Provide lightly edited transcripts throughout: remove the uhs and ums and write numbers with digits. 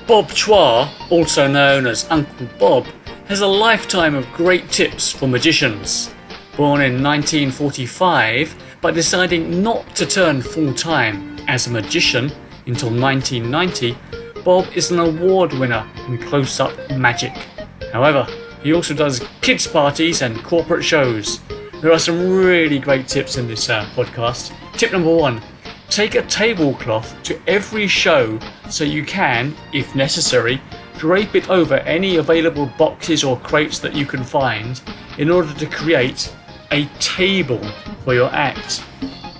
Bob Chua, also known as Uncle Bob, has a lifetime of great tips for magicians. Born in 1945, but deciding not to turn full-time as a magician until 1990, Bob is an award winner in close-up magic. However, he also does kids' parties and corporate shows. There are some really great tips in this podcast. Tip number 1. Take a tablecloth to every show so you can, if necessary, drape it over any available boxes or crates that you can find in order to create a table for your act.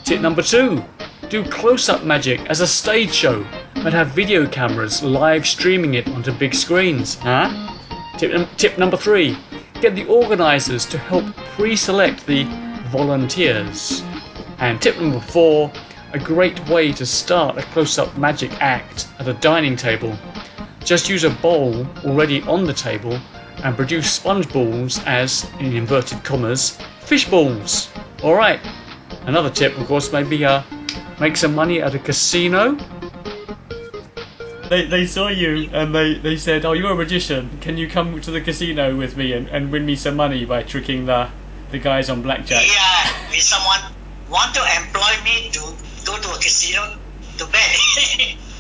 Tip number 2. Do close-up magic as a stage show, but have video cameras live streaming it onto big screens. Tip number 3. Get the organisers to help pre-select the volunteers. And tip number 4. A great way to start a close-up magic act at a dining table. Just use a bowl already on the table and produce sponge balls as, in inverted commas, fish balls. Alright, another tip of course may be make some money at a casino. They saw you and they said, oh, you're a magician, can you come to the casino with me and win me some money by tricking the guys on blackjack? Yeah, if someone want to employ me to go to a casino to bet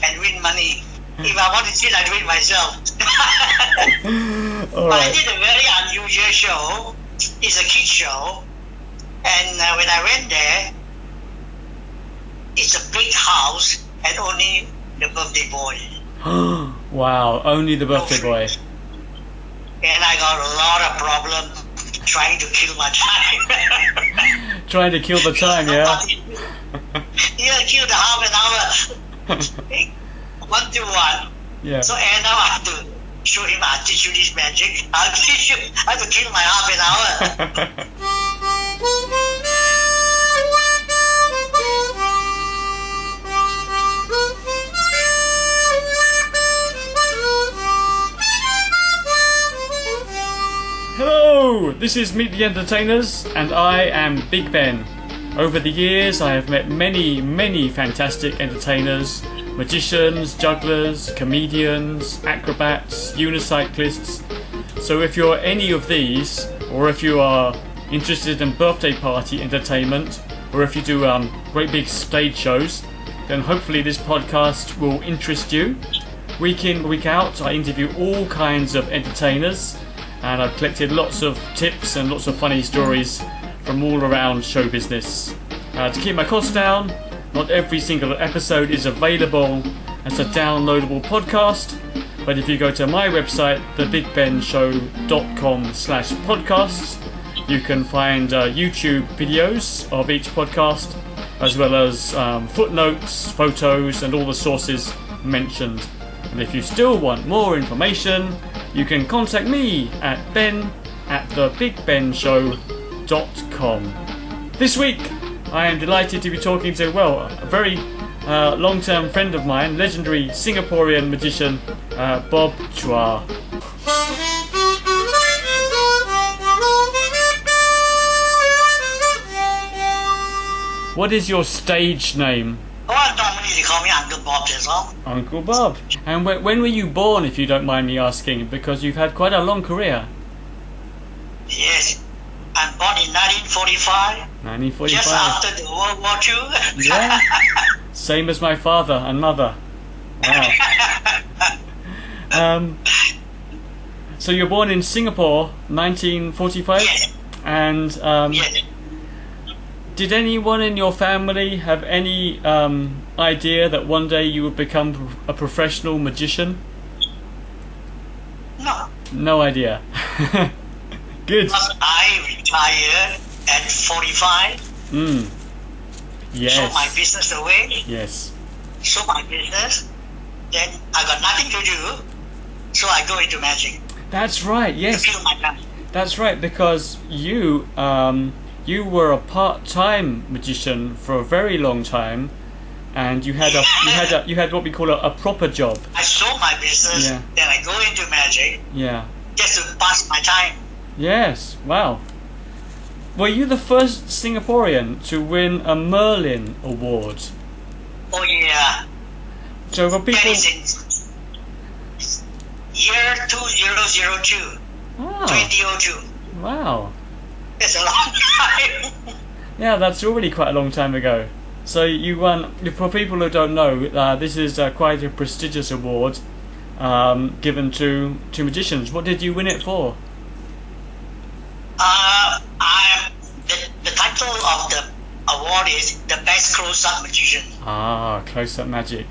and win money. If I want to cheat, I do it myself. But I did a very unusual show. It's a kids show. And when I went there, it's a big house and only the birthday boy. Wow, only the birthday boy. And I got a lot of problems trying to kill my time. Trying to kill the time, yeah? Yeah, kill the half an hour. 1 to 1. Yeah. So and now I have to show him, I'll teach you this magic. I have to kill my half an hour. Hello, this is Meet the Entertainers and I am Big Ben. Over the years I have met many fantastic entertainers, magicians, jugglers, comedians, acrobats, unicyclists. So if you're any of these, or if you are interested in birthday party entertainment, or if you do great big stage shows, then hopefully this podcast will interest you. Week in, week out, I interview all kinds of entertainers, and I've collected lots of tips and lots of funny stories from all around show business. To keep my costs down, not every single episode is available as a downloadable podcast, but if you go to my website, thebigbenshow.com/podcasts, you can find YouTube videos of each podcast, as well as footnotes, photos, and all the sources mentioned. And if you still want more information, you can contact me at ben@thebigbenshow.com. This week, I am delighted to be talking to, a very long-term friend of mine, legendary Singaporean magician, Bob Chua. What is your stage name? Well, normally they call me Uncle Bob, that's all. Uncle Bob. And when were you born, if you don't mind me asking? Because you've had quite a long career. Yes, I'm born in 1945. 1945. Just after the World War II. Yeah. Same as my father and mother. Wow. So you're born in Singapore, 1945? Yes. And Yes. did anyone in your family have any idea that one day you would become a professional magician? No. No idea. Good. Because I retired at 45. Yes. Sold my business away. Yes. Sold my business. Then I got nothing to do. So I go into magic. That's right. Yes. To kill my time. That's right, because you were a part-time magician for a very long time, and you had what we call a proper job. I sold my business. Yeah. Then I go into magic. Yeah. Just to pass my time. Yes. Wow. Were you the first Singaporean to win a Merlin award? Oh yeah. So for people. That is in year 2002. Oh, 2002. wow. That's a long time. Yeah, that's already quite a long time ago. So you won. For people who don't know, this is quite a prestigious award given to magicians. What did you win it for? The title of the award is the best close-up magician. Ah, close-up magic.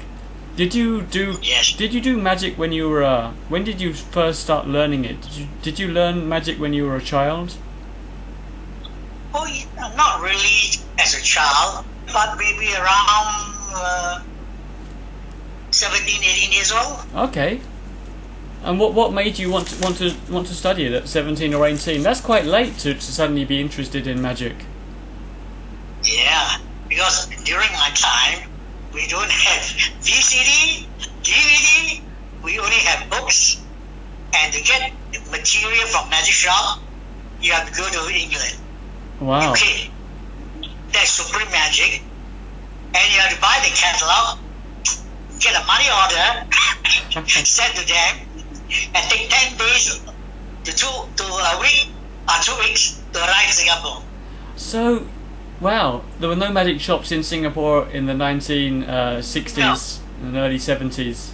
Did you do? Yes. Did you do magic when you were? When did you first start learning it? Did you learn magic when you were a child? Oh, not really as a child, but maybe around 17, 18 years old. Okay. And what made you want to study it at 17 or 18? That's quite late to suddenly be interested in magic. Yeah, because during my time, we don't have VCD, DVD, we only have books. And to get material from magic shop, you have to go to England. Wow. UK. That's Supreme Magic. And you have to buy the catalog, get a money order, send to them, and take 10 days to a week or 2 weeks to arrive in Singapore. So, wow, there were no magic shops in Singapore in the 1960s and early 70s.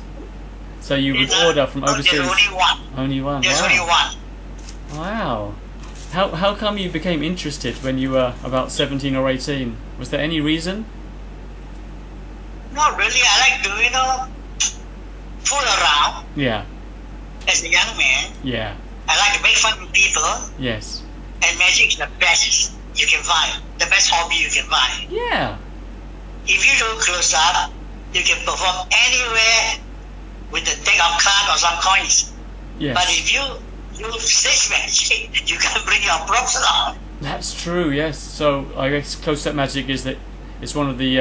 So you would order from overseas. There's only one. Only one. There's Wow. only one. Wow. How come you became interested when you were about 17 or 18? Was there any reason? Not really. I like to, fool around Yeah. as a young man. Yeah. I like to make fun with people. Yes. And magic is the best you can find. The best hobby you can find. Yeah. If you do close up, you can perform anywhere with the deck of cards or some coins. Yes. But if you use stage magic, you can bring your props along. That's true. Yes. So I guess close-up magic is that it's one of the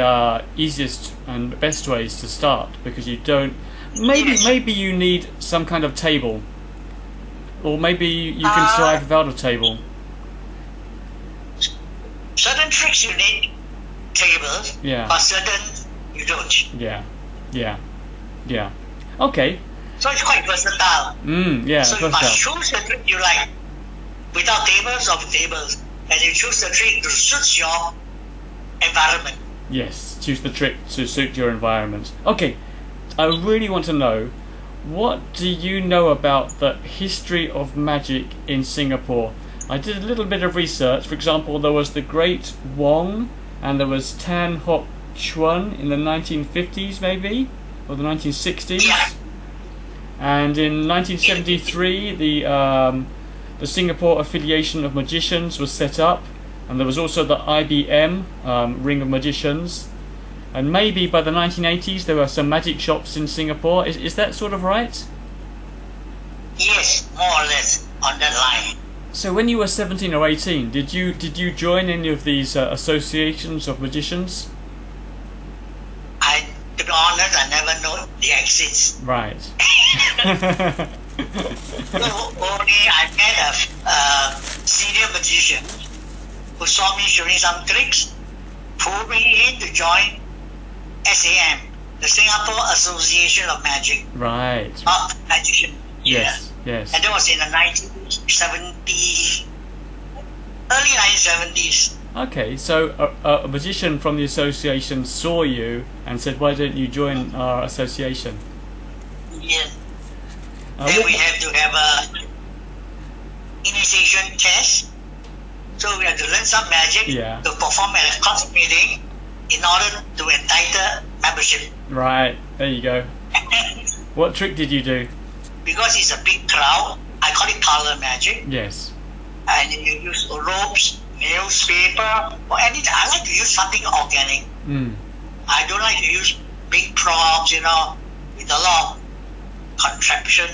easiest and best ways to start because you don't. Maybe you need some kind of table, or maybe you can survive without a table. Certain tricks you need tables, Yeah. but certain you don't. Yeah. Yeah. Yeah. Okay. So it's quite versatile. Yeah. So you must Versatile. choose the trick you like, without tables or with tables, and you choose the trick to suit your environment. Yes. Choose the trick to suit your environment. Okay. I really want to know, what do you know about the history of magic in Singapore? I did a little bit of research. For example, there was the Great Wong, and there was Tan Hock Chuan in the 1950s, maybe, or the 1960s. Yeah. And in 1973, the Singapore Affiliation of Magicians was set up, and there was also the IBM Ring of Magicians. And maybe by the 1980s there were some magic shops in Singapore. Is that sort of right? Yes, more or less on that line. So when you were 17 or 18, did you join any of these associations of magicians? To be honest, I never know the exits. Right. So only I met a senior magician who saw me showing some tricks, pulled me in to join SAM, the Singapore Association of Magic. Right. Magician. Yes. Yes. And that was in the 1970s, early 1970s. Okay, so a magician from the association saw you and said, "Why don't you join our association?" Yeah. Then we have to have a initiation test. So we have to learn some magic Yeah. to perform at a concert meeting in order to entitle membership. Right. There you go. What trick did you do? Because it's a big crowd, I call it parlor magic. Yes. And you use ropes, newspaper, or anything. I like to use something organic. I don't like to use big props, with a lot of contraption,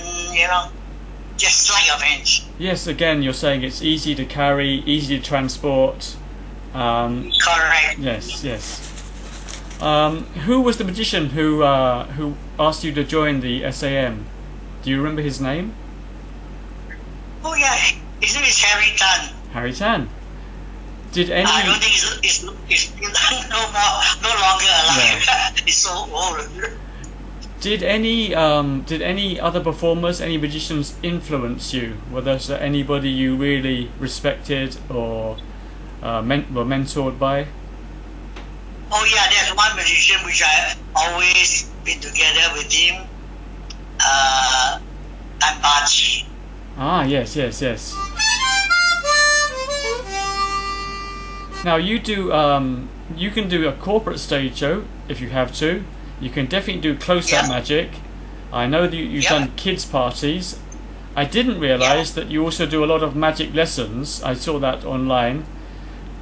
just sleight of hands. Yes, again, you're saying it's easy to carry, easy to transport. Correct. Yes. Who was the magician who asked you to join the SAM? Do you remember his name? Oh yeah, his name is Harry Tan. Harry Tan. Did any? I don't think he's no longer alive. Yeah. He's so old. Did any other performers, any magicians influence you? Was there anybody you really respected or were mentored by? Oh yeah, there's one musician which I always been together with him. Bachi. Ah, yes. Now you do. You can do a corporate stage show if you have to. You can definitely do close-up magic. I know that you've done kids parties. I didn't realise that you also do a lot of magic lessons. I saw that online.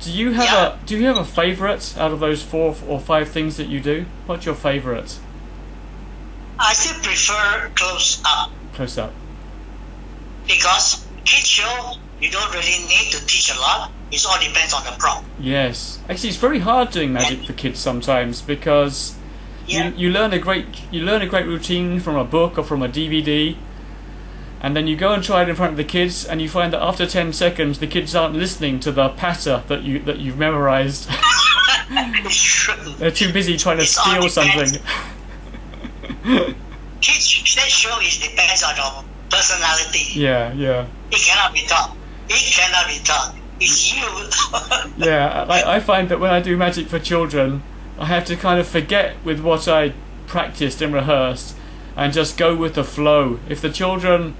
Do you have a favourite out of those 4 or 5 things that you do? What's your favourite? I still prefer close-up. Close-up. Because kids show, you don't really need to teach a lot. It all depends on the prop. Yes. Actually, it's very hard doing magic for kids sometimes because you learn a great routine from a book or from a DVD, and then you go and try it in front of the kids, and you find that after 10 seconds the kids aren't listening to the patter that you've memorized. It's true. They're too busy trying to steal something. Kids stage show depends on your personality. Yeah. It cannot be taught. It's you. Yeah, I find that when I do magic for children, I have to kind of forget with what I practiced and rehearsed and just go with the flow. If the children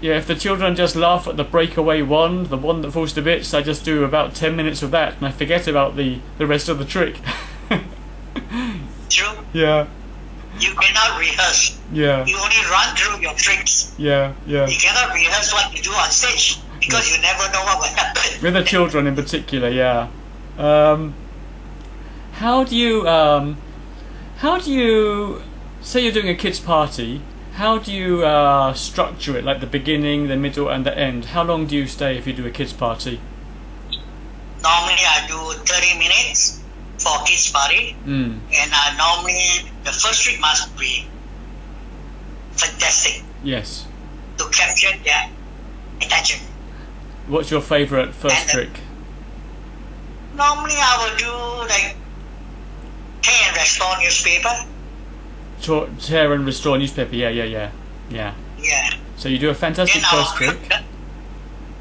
just laugh at the breakaway wand, the one that falls to bits, I just do about 10 minutes of that and I forget about the rest of the trick. True. Yeah. You cannot rehearse. Yeah. You only run through your tricks. Yeah. You cannot rehearse what you do on stage because you never know what will happen. With the children in particular, yeah. How do you say you're doing a kids party? How do you structure it, like the beginning, the middle, and the end? How long do you stay if you do a kids party? Normally, I do 30 minutes for kids party, and normally the first trick must be fantastic. Yes. To capture their attention. What's your favourite first trick? Normally, I will do like tear and restore newspaper. Tear and restore newspaper. Yeah. Yeah. So you do a fantastic first trick.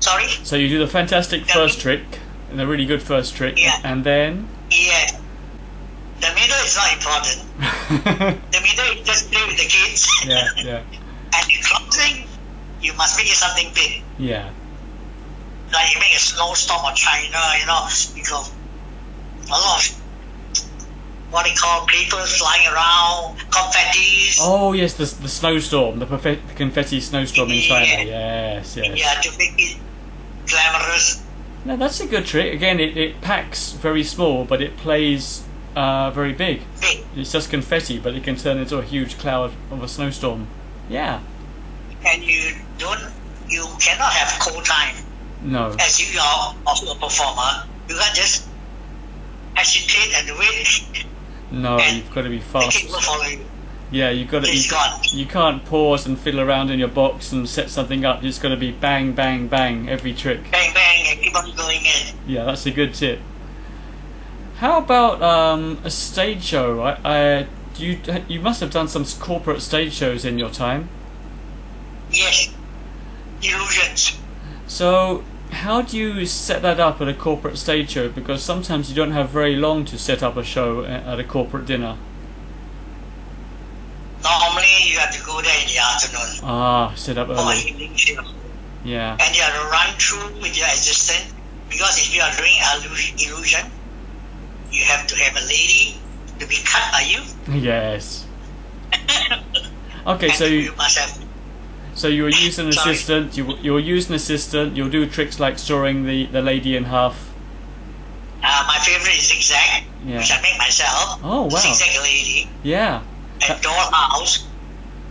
Sorry. So you do the fantastic first trick, and a really good first trick, and then. Yeah. The middle is not important. The middle is just play with the kids. Yeah. And the closing, you must make it something big. Yeah. Like you make a snowstorm on China, because a lot of what they call people flying around, confetti. Oh yes, the snowstorm, the confetti snowstorm in China. Yes. Yeah, to make it glamorous. No, that's a good trick. Again, it packs very small, but it plays very big. It's just confetti, but it can turn into a huge cloud of a snowstorm. Yeah. And you cannot have cold time. No. As you are also a performer, you can't just hesitate and wait. No, you've got to be fast. Yeah, you can't pause and fiddle around in your box and set something up. You just got to be bang, bang, bang every trick. Bang, bang, and keep on going in. Yeah, that's a good tip. How about a stage show? You must have done some corporate stage shows in your time. Yes, illusions. So, how do you set that up at a corporate stage show? Because sometimes you don't have very long to set up a show at a corporate dinner. Normally, you have to go there in the afternoon. Set up early. For evening show. Yeah. And you have to run through with your assistant, because if you are doing illusion, you have to have a lady to be cut by you. Yes. Okay, so you must have. So you will use an assistant. You'll use an assistant. You'll do tricks like sawing the lady in half. My favorite is zigzag, which I make myself. Oh wow! Zigzag lady. Yeah. And dollhouse,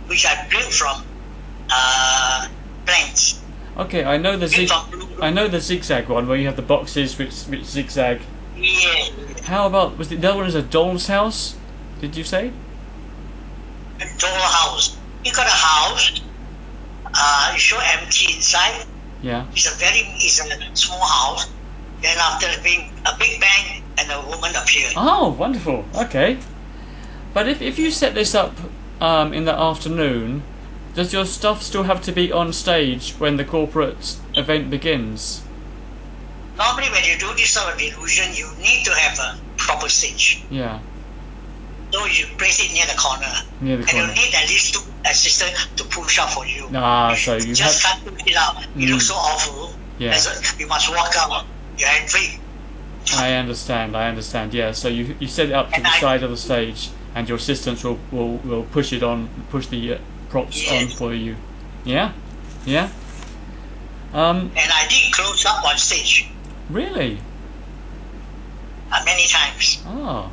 which I built from planks. Okay, I know the zigzag one where you have the boxes which zigzag. Yeah. How about the other one is a doll's house? Did you say? A dollhouse. You got a house. It's so empty inside. Yeah. It's a small house. Then after being a big bang, and a woman appeared. Oh, wonderful. Okay. But if you set this up in the afternoon, does your stuff still have to be on stage when the corporate event begins? Normally when you do this sort of illusion, you need to have a proper stage. Yeah. So you place it near the corner. Near the corner. And you need at least 2 assistants to push up for you. So you just can't push it out. It looks so awful. Yeah. You must walk out. You're free. I understand. Yeah. So you set it up to the side of the stage, and your assistants will push the props on for you. Yeah. Yeah. And I did close up on stage. Really? Many times. Oh.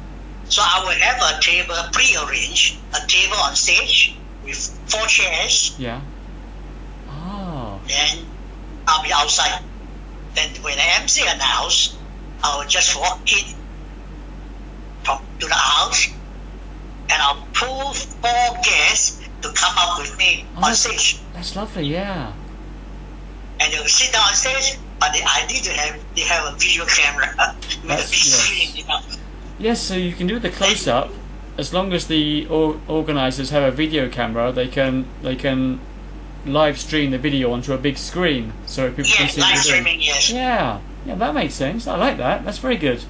So I will have a table pre-arranged, a table on stage with 4 chairs. Yeah. Oh. Then I'll be outside. Then when the MC announce, I will just walk in to the house, and I'll pull 4 guests to come up with me on stage. That's lovely. Yeah. And they will sit down on stage, but I need to have a video camera with a big screen. Yes, so you can do the close-up as long as the organisers have a video camera. They can live stream the video onto a big screen so people can see live it. streaming. Yes. Yeah, that makes sense. I like that. That's very good.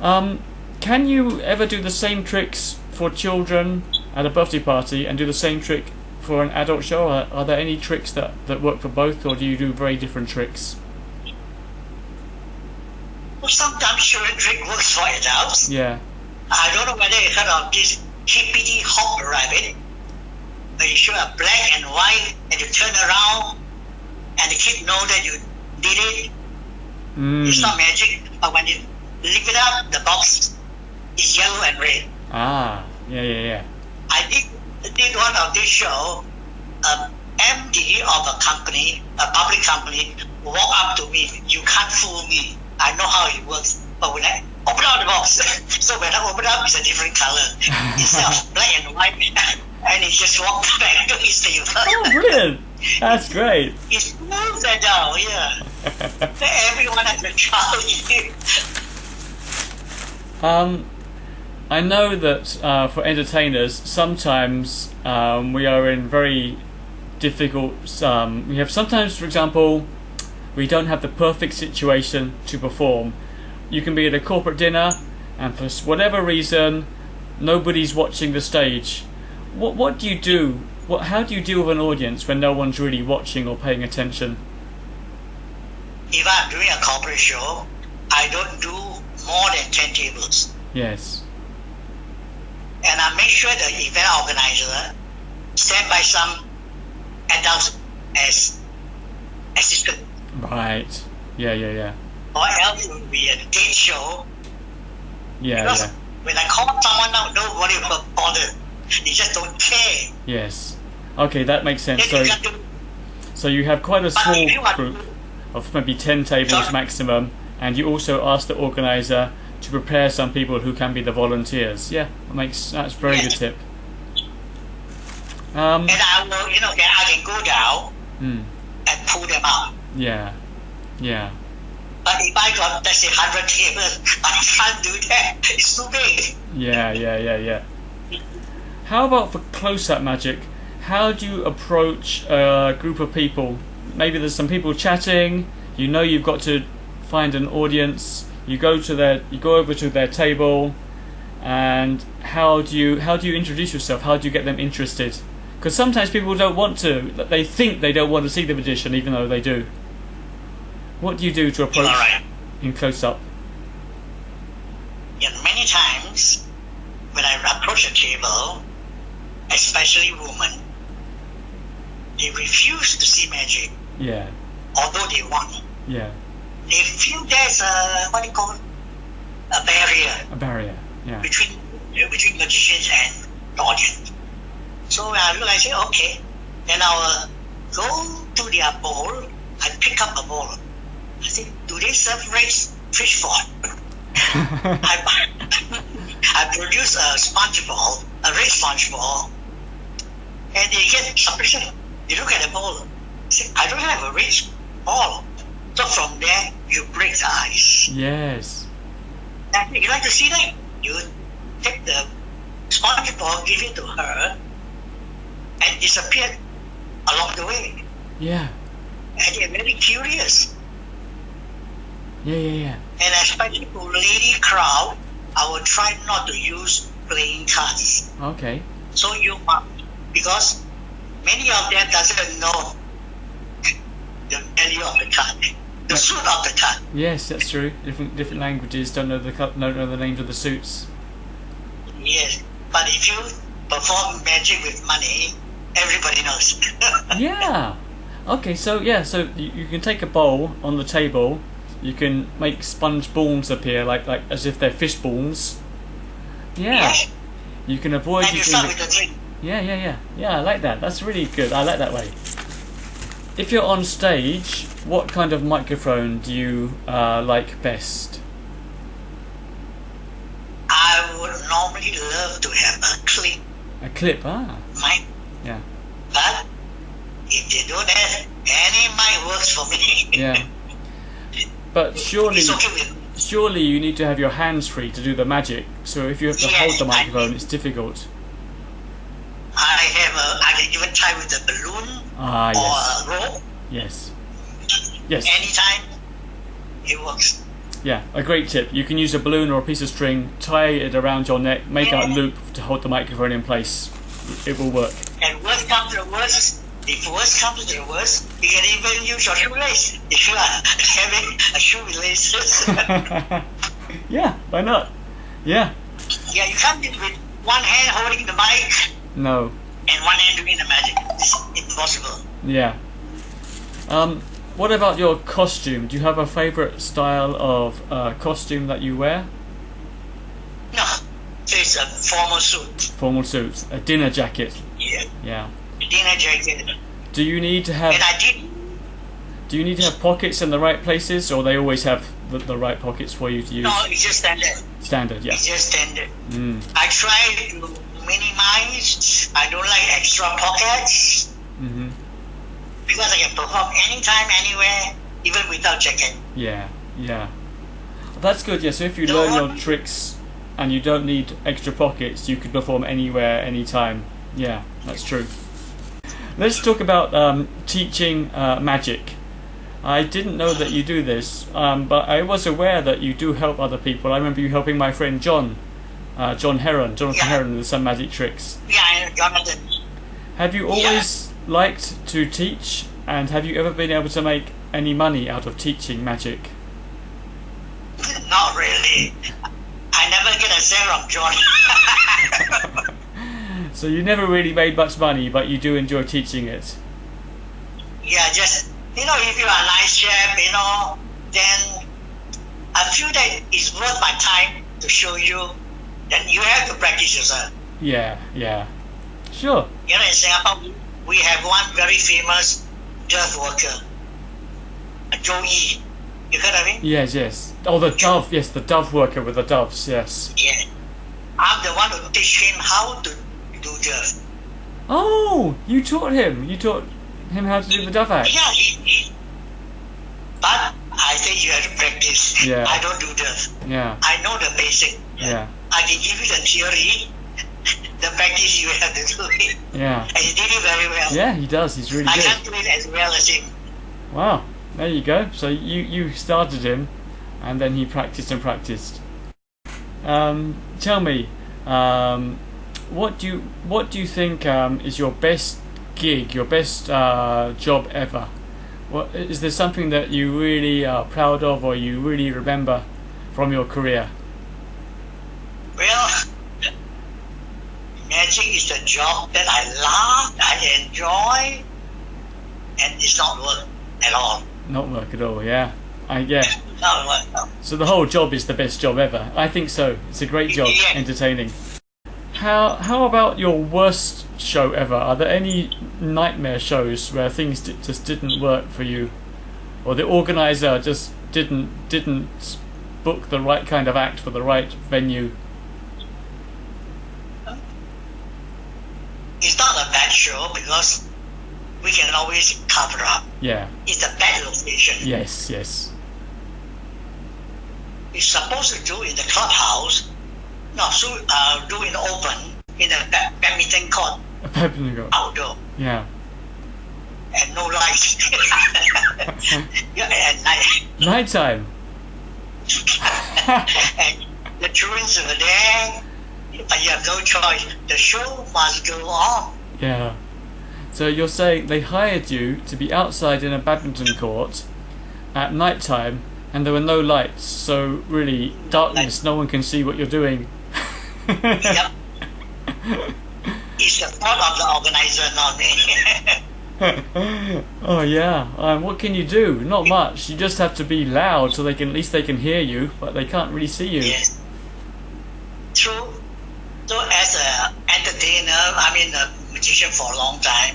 Can you ever do the same tricks for children at a birthday party and do the same trick for an adult show? Are there any tricks that work for both, or do you do very different tricks? Well, sometimes children trick works for adults. Yeah. I don't know whether you heard of this hippity hop rabbit. Where you show a black and white and you turn around and the kid know that you did it. It's not magic, but when you lift it up, the box is yellow and red. Yeah. I did one of this show. MD of a company, a public company, walked up to me. You can't fool me. I know how it works. But when I open out the box, so when I open up, it's a different color. Instead of black and white, and he just walked back to his table. Oh, brilliant! That's great. He smoothed that down, yeah. Everyone has a child. I know that for entertainers, sometimes we are in very difficult. We have sometimes, for example, we don't have the perfect situation to perform. You can be at a corporate dinner, and for whatever reason, nobody's watching the stage. What do you do? How do you deal with an audience when no one's really watching or paying attention? If I'm doing a corporate show, I don't do more than 10 tables. Yes. And I make sure the event organizer stand by some adults as assistant. Right. Yeah. Or else it will be a date show. Yeah. When I call someone out, nobody will bother. They just don't care. Yes. Okay, that makes sense. So you have quite a small group of maybe 10 tables maximum, and you also ask the organizer to prepare some people who can be the volunteers. Yeah, that's a very good tip. And I will, I can go down and pull them out. Yeah. But if I got, let's say, 100 tables, I can't do that. It's too big. Yeah. How about for close-up magic? How do you approach a group of people? Maybe there's some people chatting. You've got to find an audience. You go over to their table, and how do you introduce yourself? How do you get them interested? Because sometimes people don't want to. They think they don't want to see the magician, even though they do. What do you do to approach in close-up? Yeah, many times when I approach a table, especially women, they refuse to see magic. Yeah. Although they want. Yeah. They feel there's a barrier. Yeah. Between magicians and the audience. So I look, I say, okay. Then I will go to their bowl. I pick up a bowl. I say, do they serve fish ball? I produce a sponge ball, a red sponge ball, and they get surprised. They look at the ball. Say, I don't have a red ball. So from there, you break the ice. Yes. And you like to see that? You take the SpongeBob gave it to her and disappeared along the way. Yeah. And they're very curious. Yeah. And especially for lady crowd, I will try not to use playing cards. Okay. So because many of them doesn't know the value of the card, the suit of the card. Yes, that's true. Different languages don't know the names of the suits. Yes, but if you perform magic with money, everybody knows. Yeah. Okay, so you can take a bowl on the table. You can make sponge balls appear like as if they're fish balls. Yeah. Yes. You can avoid And you using start with the drink. Yeah, I like that. That's really good. I like that way. If you're on stage, what kind of microphone do you like best? I would normally love to have a clip A clip, mic, yeah. but if they don't have any mic, works for me. Yeah. But surely It's okay with me. Surely you need to have your hands free to do the magic. So if you have to hold the microphone, it's difficult. I can even tie with a balloon or Yes. a rope. Yes. Yes. Anytime, it works. Yeah, a great tip. You can use a balloon or a piece of string, tie it around your neck, make a loop to hold the microphone in place. It will work. And worst comes to the worst, if worst comes to the worst, you can even use your shoelace if you are having a shoelace. Yeah, why not? Yeah. Yeah, you can't do it with one hand holding the mic No. and one hand doing the magic. It's impossible. Yeah. What about your costume? Do you have a favourite style of costume that you wear? No, it's a formal suit. Formal suit, a dinner jacket. Yeah, Yeah. dinner jacket. Do you need to have And I did. Do you need to have pockets in the right places, or they always have the right pockets for you to use? No, it's just standard. Standard, yeah. It's just standard. Mm. I try to minimize. I don't like extra pockets Mm-hmm. because I can perform anytime, anywhere, even without jacket. Yeah. That's good. Yeah. So if you The learn your one- tricks and you don't need extra pockets, you can perform anywhere, anytime. Yeah, that's true. Let's talk about teaching magic. I didn't know that you do this, but I was aware that you do help other people. I remember you helping my friend Jonathan Yeah. Heron with some magic tricks. Yeah, Jonathan. Have you always liked to teach, and have you ever been able to make any money out of teaching magic? Not really. I never get a cent from John. So you never really made much money, but you do enjoy teaching it. Yeah, just, if you are a nice chef, then I feel that it's worth my time to show you. Then you have to practice yourself. Yeah. Sure. In Singapore, we have one very famous dove worker, Joe Yi. You heard of him? Yes. Oh, the dove. Yes, the dove worker with the doves. Yes. Yeah. I'm the one who teach him how to do dove. Oh, you taught him. You taught him how to do the dove act. Yeah, but I think you have to practice. Yeah. I don't do dove. Yeah. I know the basic. Yeah. I can give you the theory. The practice you have to do it. Yeah. And he did it very well. Yeah, he does. He's really I good. can't do it as well as him. Wow. There you go. So you started him, and then he practiced and practiced. Tell me, what do you think is your best gig, your best job ever? What is there something that you really are proud of, or you really remember from your career? Well, magic is the job that I love, I enjoy, and it's not work at all. Not work at all. Yeah. Not work. No. So the whole job is the best job ever. I think so. It's a great job, Yeah. entertaining. How about your worst show ever? Are there any nightmare shows where things just didn't work for you, or the organizer just didn't book the right kind of act for the right venue? It's not a bad show because we can always cover up. Yeah. It's a bad location. Yes. It's supposed to do in the clubhouse. No, so do in open. in a badminton court A badminton court. outdoor. Yeah. And no lights. Yeah, at night. Nighttime. And the children were there, but you have no choice. The show must go on. Yeah. So you're saying they hired you to be outside in a badminton court at night time, and there were no lights, so really darkness, no one can see what you're doing. Yep. It's the fault of the organizer, not me. Oh yeah. What can you do? Not much. You just have to be loud so at least they can hear you, but they can't really see you. Yes. True. So as an entertainer, a magician for a long time,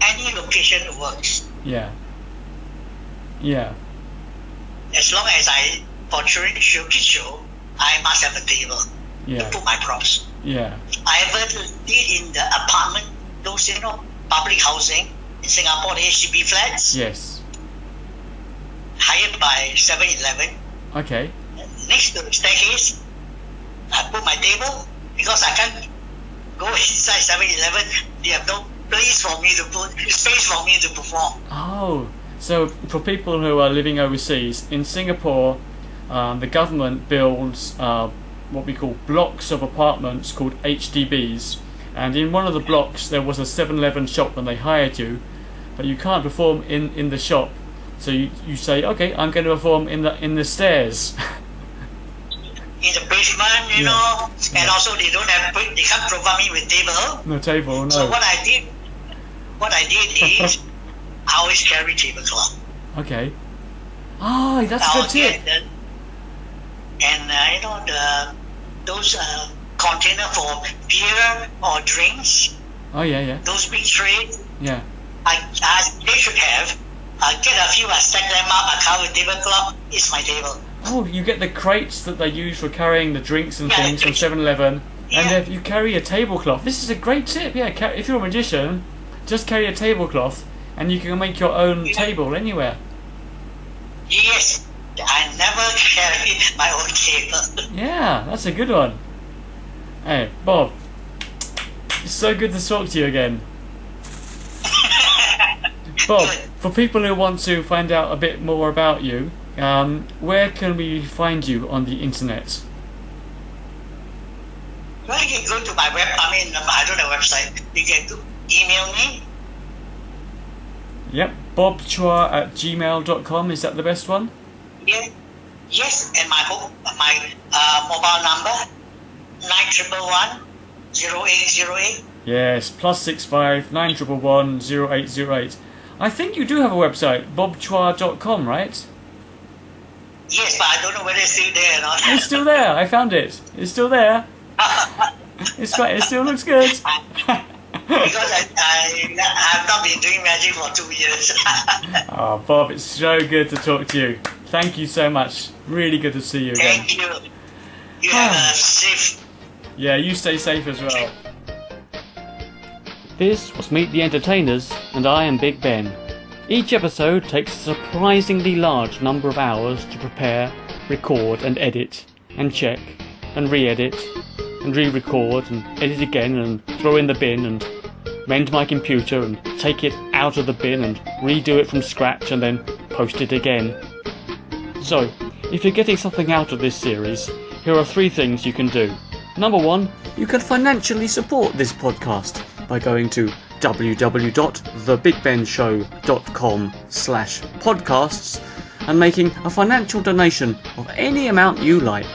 any location works. Yeah. Yeah. As long as for kids show, I must have a table Yeah. to put my props. Yeah. I ever did in the apartment, those public housing in Singapore, the HDB flats, Yes. hired by 7-Eleven. Okay. Next to the staircase, I put my table because I can't go inside 7-Eleven. They have no space for me to perform. Oh, so for people who are living overseas, in Singapore, the government builds what we call blocks of apartments called HDBs, and in one of the blocks there was a 7-Eleven shop when they hired you, but you can't perform in the shop, so you say, okay, I'm going to perform in the stairs. In the basement, you know, and also they can't provide me with table. No table, no. So what I did is I always carry tablecloth. Okay. Ah, that's a good tip. And those container for beer or drinks, Oh yeah. those big trays, Yeah. they should have. I get a few, I stack them up, I cover tablecloth, it's my table. Oh, you get the crates that they use for carrying the drinks and Yeah, things from 7-Eleven, and Yeah. if you carry a tablecloth. This is a great tip. Yeah, if you're a magician, just carry a tablecloth, and you can make your own table anywhere. Yes, I never carry my own table. Yeah, that's a good one. Hey, Bob, it's so good to talk to you again. Bob, Good. for people who want to find out a bit more about you, where can we find you on the internet? Well, you can go to my I don't have a website. You can email me. Yep, bobchua@gmail.com, is that the best one? Yeah. Yes, and my mobile number 911-0808. Yes, +65 911 0808. I think you do have a website, bobchua.com, right? Yes, but I don't know whether it's still there or not. It's still there. I found it. It's still there. It's great. It still looks good. Because I've not been doing magic for 2 years. Oh, Bob, it's so good to talk to you. Thank you so much. Really good to see you again. Thank you. You have a safe. Yeah, you stay safe as well. This was Meet the Entertainers, and I am Big Ben. Each episode takes a surprisingly large number of hours to prepare, record and edit, and check, and re-edit, and re-record, and edit again, and throw in the bin, and mend my computer, and take it out of the bin, and redo it from scratch, and then post it again. So, if you're getting something out of this series, here are 3 things you can do. Number 1, you can financially support this podcast by going to www.thebigbenshow.com/podcasts and making a financial donation of any amount you like.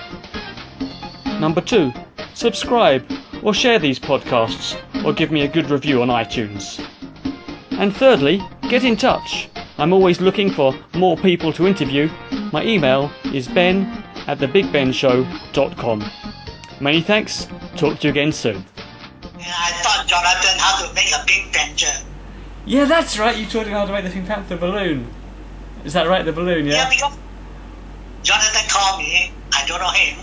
Number 2, subscribe or share these podcasts or give me a good review on iTunes. And thirdly, get in touch. I'm always looking for more people to interview. My email is ben@thebigbenshow.com. Many thanks. Talk to you again soon. And I taught Jonathan how to make a Pink Panther. Yeah, that's right. You taught him how to make the Pink Panther balloon. Is that right, the balloon, Yeah, yeah? because Jonathan called me, I don't know him,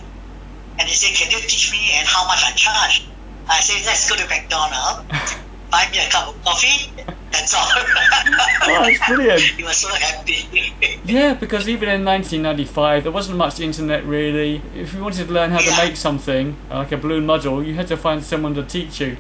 and he said, can you teach me and how much I charge? I said, let's go to McDonald's, buy me a cup of coffee, That's all. Oh, that's brilliant. He was so happy. Yeah, because even in 1995, there wasn't much internet really. If you wanted to learn how to Yeah. make something, like a balloon model, you had to find someone to teach you.